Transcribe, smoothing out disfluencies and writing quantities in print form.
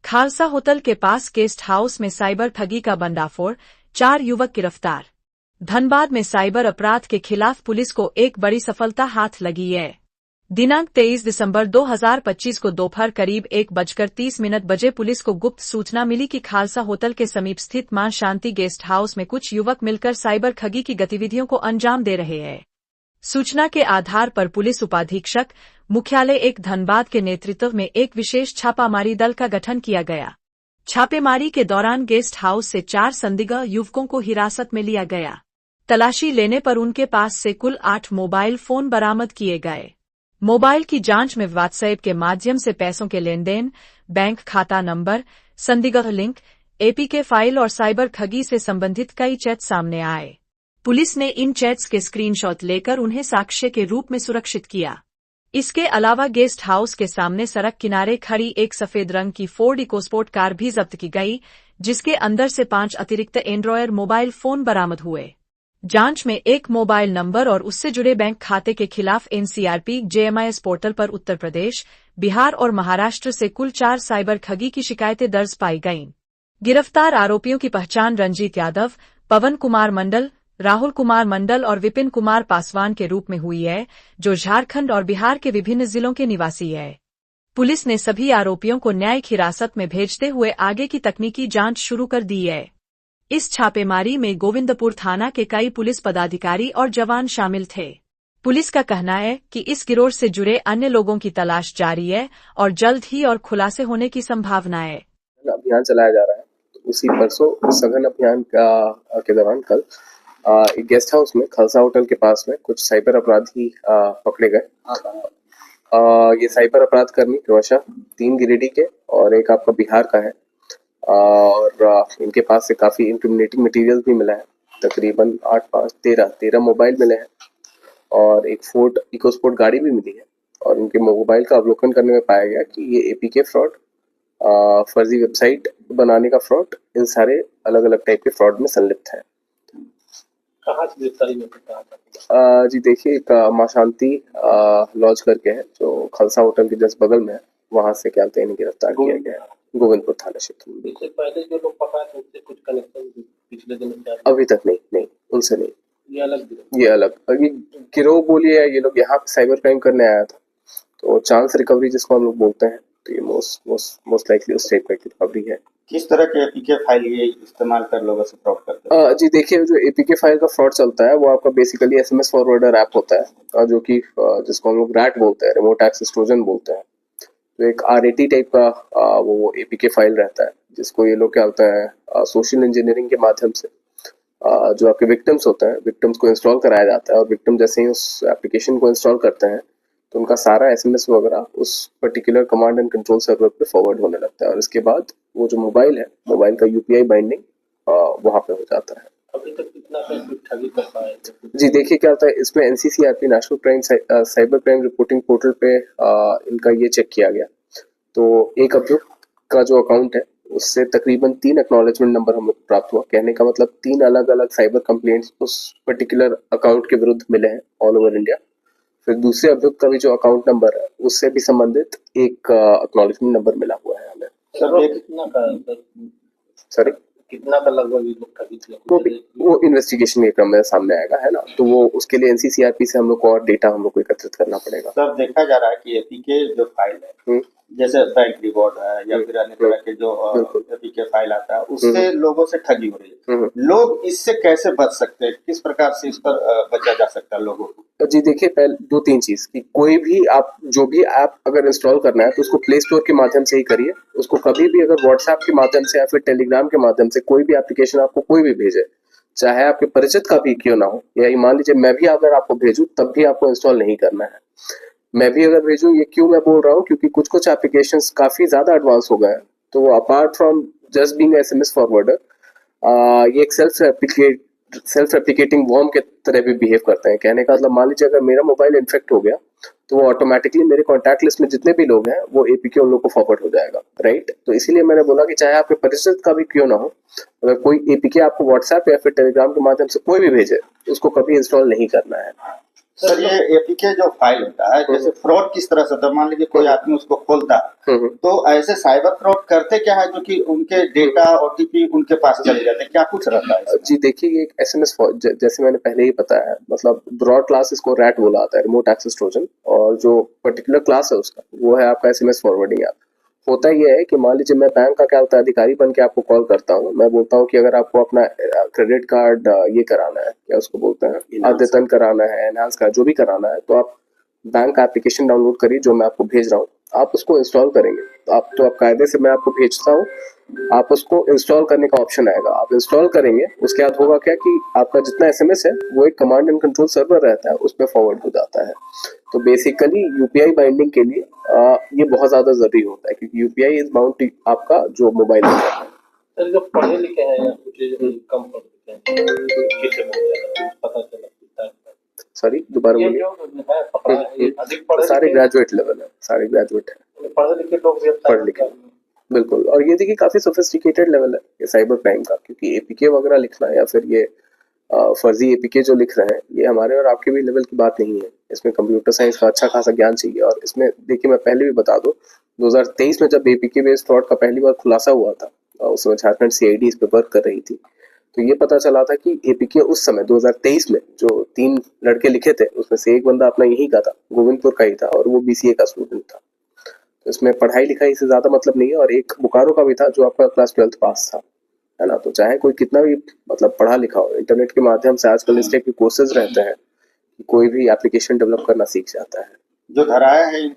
Khalsa hotel के पास guest house में cyber ठगी का भंडाफोड़, 4 युवक गिरफ्तार। धनबाद में साइबर अपराध के खिलाफ पुलिस को एक बड़ी सफलता हाथ लगी है। दिनांक 23 दिसंबर 2025 को दोपहर करीब 1:30 बजे पुलिस को गुप्त सूचना मिली कि खालसा होटल के समीप स्थित मां शांति गेस्ट हाउस में कुछ युवक मिलकर साइबर ठगी की गतिविधियों को अंजाम दे रहे हैं। सूचना के आधार पर पुलिस उपाधीक्षक मुख्यालय 1 धनबाद के नेतृत्व में एक विशेष छापामारी दल का गठन किया गया। छापेमारी के दौरान गेस्ट हाउस से 4 संदिग्ध युवकों को हिरासत में लिया गया। तलाशी लेने पर उनके पास से कुल 8 मोबाइल फोन बरामद किए गए। मोबाइल की जांच में व्हाट्सएप के माध्यम से पैसों के लेन देन, बैंक खाता नंबर, संदिग्ध लिंक, एपीके फाइल और साइबर ठगी से संबंधित कई चैट सामने आए। पुलिस ने इन चैट्स के स्क्रीनशॉट लेकर उन्हें साक्ष्य के रूप में सुरक्षित किया। इसके अलावा गेस्ट हाउस के सामने सड़क किनारे खड़ी एक सफेद रंग की फोर्ड इकोस्पोर्ट कार भी जब्त की गई, जिसके अंदर से 5 अतिरिक्त एंड्रॉयड मोबाइल फोन बरामद हुए। जांच में एक मोबाइल नंबर और उससे जुड़े बैंक खाते के खिलाफ एनसीआरपी जेएमआईएस पोर्टल पर उत्तर प्रदेश, बिहार और महाराष्ट्र से कुल 4 साइबर ठगी की शिकायतें दर्ज पाई गईं। गिरफ्तार आरोपियों की पहचान रंजीत यादव, पवन कुमार मंडल, राहुल कुमार मंडल और विपिन कुमार पासवान के रूप में हुई है, जो झारखंड और बिहार के विभिन्न जिलों के निवासी है। पुलिस ने सभी आरोपियों को न्यायिक हिरासत में भेजते हुए आगे की तकनीकी जांच शुरू कर दी है। इस छापेमारी में गोविंदपुर थाना के कई पुलिस पदाधिकारी और जवान शामिल थे। पुलिस का कहना है कि इस गिरोह से जुड़े अन्य लोगों की तलाश जारी है और जल्द ही और खुलासे होने की संभावना है। अभियान चलाया जा रहा है। उसी परसों सघन अभियान के दौरान कल एक गेस्ट हाउस में खालसा होटल के पास में कुछ साइबर अपराधी पकड़े गए। ये साइबर अपराध कर्मी क्रमशः 3 गिरिडीह के और एक आपका बिहार का है और इनके पास से काफी इंक्रिमिनेटिंग मटेरियल भी मिला है। तकरीबन 8, 5, 13 मोबाइल मिले हैं और एक फोर्ड इकोस्पोर्ट गाड़ी भी मिली है। और इनके मोबाइल का अवलोकन करने में पाया गया कि ये एपीके फ्रॉड, फर्जी वेबसाइट बनाने का फ्रॉड, इन सारे अलग अलग टाइप के फ्रॉड में संलिप्त है। कहाँ से गिरफ्तारी में जी देखिए, एक मां शांति लॉज करके है जो खालसा होटल के जस्ट बगल में है, वहां से क्या कहते हैं गिरफ्तार किया गया है गोविंदपुर थाना क्षेत्र में। इससे पहले जो लोग पकड़े थे उनसे कुछ कनेक्शन पिछले दिनों अभी तक नहीं, उनसे नहीं। ये अलग ये गिरोह बोलिए, ये लोग यहाँ साइबर क्राइम करने आया था, तो चांस रिकवरी जिसको हम लोग बोलते हैं, तो ये मोस्ट लाइकली उस टाइप का रिकवरी है। किस तरह के एपीके फाइल ये इस्तेमाल कर लोगों से फ्रॉड करते हैं? जी देखिए, जो एपीके फाइल का फ्रॉड चलता है वो आपका बेसिकली एसएमएस फॉरवर्डर ऐप होता है, जो कि जिसको हम लोग रैट बोलते हैं, रिमोट एक्सेस ट्रोजन बोलते हैं। तो एक आरएटी टाइप का वो एपीके फाइल रहता है, जिसको ये लोग क्या होता है सोशल इंजीनियरिंग के माध्यम से जो आपके विक्टिम्स होते हैं, विक्टिम्स को इंस्टॉल कराया जाता है। और विक्टिम जैसे ही उस एप्लीकेशन को इंस्टॉल करते हैं तो उनका सारा एसएमएस वगैरह उस particular command and control server पे फॉरवर्ड होने लगता है और इसके बाद वो जो मोबाइल है, मोबाइल का यूपीआई बाइंडिंग वहां पे हो जाता है। अभी तक कितना ठगी कर पाए? जी देखिए, क्या होता है इसमें NCCRP national crime cyber crime reporting portal पे इनका ये चेक किया गया, तो एक अभियुक्त का जो अकाउंट है उससे तकरीबन 3 एक्नॉलेजमेंट नंबर हम लोग प्राप्त हुआ। कहने का मतलब 3 अलग अलग साइबर कंप्लेंट्स उस पर्टिकुलर अकाउंट के विरुद्ध मिले हैं ऑल ओवर इंडिया। फिर दूसरे अभियुक्त का भी जो अकाउंट नंबर है उससे भी संबंधित एक एक्नॉलेजमेंट नंबर मिला हुआ है हमें। सर कितना का लगभग ठगी थी? वो इन्वेस्टिगेशन के क्रम में सामने आएगा, है ना, तो वो उसके लिए एनसीसीआरपी से हम लोग को और डेटा हम लोग को एकत्रित करना पड़ेगा। सर देखा जा रहा है कि एपीके जो फाइल है, जैसे बैंक रिवॉर्ड है या फिर अन्य तरह के जो एपीके फाइल आता है, उससे लोगों से ठगी हो रही है। लोग इससे कैसे बच सकते हैं? किस प्रकार से इस पर बचा जा सकता है लोगों को? जी देखिए, पहले 2-3 चीज कि कोई भी आप जो भी ऐप अगर इंस्टॉल करना है तो उसको प्ले स्टोर के माध्यम से ही करिए। उसको कभी भी अगर व्हाट्सएप के माध्यम से या फिर टेलीग्राम के माध्यम से कोई भी एप्लीकेशन आपको कोई भी भेजे, चाहे आपके परिचित का भी क्यों ना हो, या मान लीजिए मैं भी अगर आपको भेजूं तब भी आपको इंस्टॉल नहीं करना है। मैं भी अगर भेजूं, ये क्यों मैं बोल रहा हूँ, क्योंकि कुछ एप्लीकेशंस काफी ज्यादा एडवांस हो गए हैं, तो वो apart from just being SMS forwarder, ये एक सेल्फ रेप्लिकेटिंग वॉर्म के तरह भी बिहेव करते हैं। कहने का मतलब मान लीजिए अगर मेरा मोबाइल इन्फेक्ट हो गया तो वो ऑटोमेटिकली मेरे कॉन्टैक्ट लिस्ट में जितने भी लोग हैं वो एपीके उन लोग को फॉरवर्ड हो जाएगा, राइट। तो इसीलिए मैंने बोला कि चाहे आपके परिचित का भी क्यों ना हो, अगर कोई एपीके आपको व्हाट्सएप या फिर टेलीग्राम के माध्यम से कोई भी भेजे, उसको कभी इंस्टॉल नहीं करना है। सर ये एपीके जो फाइल होता है, जैसे फ्रॉड किस तरह से होता है, मान लीजिए कोई आदमी उसको खोलता है, तो ऐसे साइबर फ्रॉड करते क्या है जो कि उनके डेटा ओटीपी उनके पास चले जाते हैं, क्या कुछ रहता है इसमें? जी देखिए, ये एक एसएमएस जैसे मैंने पहले ही बताया, मतलब ब्रॉड क्लास इसको रैट बोला जाता है, रिमोट एक्सेस ट्रोजन, और जो पर्टिकुलर क्लास है उसका वो है आपका एसएमएस फॉरवर्डिंग ऐप। होता ये है कि मान लीजिए मैं बैंक का क्या होता है अधिकारी बन के आपको कॉल करता हूँ, मैं बोलता हूँ कि अगर आपको अपना क्रेडिट कार्ड ये कराना है, क्या उसको बोलते हैं, अद्यतन कराना है, एनहांस का जो भी कराना है, तो आप बैंक का एप्लीकेशन डाउनलोड करिए जो मैं आपको भेज रहा हूँ, आप उसको इंस्टॉल करेंगे। तो आप कायदे से मैं आपको भेजता हूँ, आप उसको इंस्टॉल करने का ऑप्शन आएगा, आप इंस्टॉल करेंगे, उसके बाद होगा क्या कि आपका जितना एसएमएस है वो एक कमांड एंड कंट्रोल सर्वर रहता है, उसमें फॉरवर्ड हो जाता है। तो बेसिकली यूपीआई बाइंडिंग के लिए ये बहुत ज्यादा जरूरी होता है, क्योंकि यूपीआई इज बाउंड टू आपका जो मोबाइल नंबर है। सर जो पढ़े लिखे हैं या कुछ कम पढ़े लिखे हैं, किससे पता चला सॉरी दोबारा ये बोलिए। जो है पकड़ा है, ये अधिक पढ़े सारे लिखे ग्रेजुएट लेवल है, सारे ग्रेजुएट है, पढ़े लिखे लोग भी पढ़ लिखे, बिल्कुल। और ये देखिए काफी सोफिस्टिकेटेड लेवल है ये साइबर क्राइम का, क्योंकि एपीके वगैरह लिखना या फिर ये फर्जी एपीके जो लिख रहे हैं, ये हमारे और आपके भी लेवल की बात नहीं है। इसमें कंप्यूटर साइंस का अच्छा खासा ज्ञान चाहिए। और इसमें देखिए, मैं पहले भी बता दूं, 2023 में जब एपीके बेस्ड फ्रॉड का पहली बार खुलासा हुआ था, उस समय झारखंड सीआईडी इस पे वर्क कर रही थी, तो ये पता चला था कि एपीके उस समय 2023 में जो 3 लड़के लिखे थे, उसमें से एक बंदा अपना यही का था, गोविंदपुर का ही था, और वो बीसीए का स्टूडेंट था। तो इसमें पढ़ाई लिखाई से ज्यादा मतलब नहीं है। और एक बोकारो का भी था जो आपका क्लास 12th पास था, है ना। तो चाहे कोई कितना भी मतलब पढ़ा लिखा हो, इंटरनेट के माध्यम से आजकल इस टाइप के कोर्सेज रहते हैं कि कोई भी एप्लीकेशन डेवलप करना सीख जाता है। जो धराया है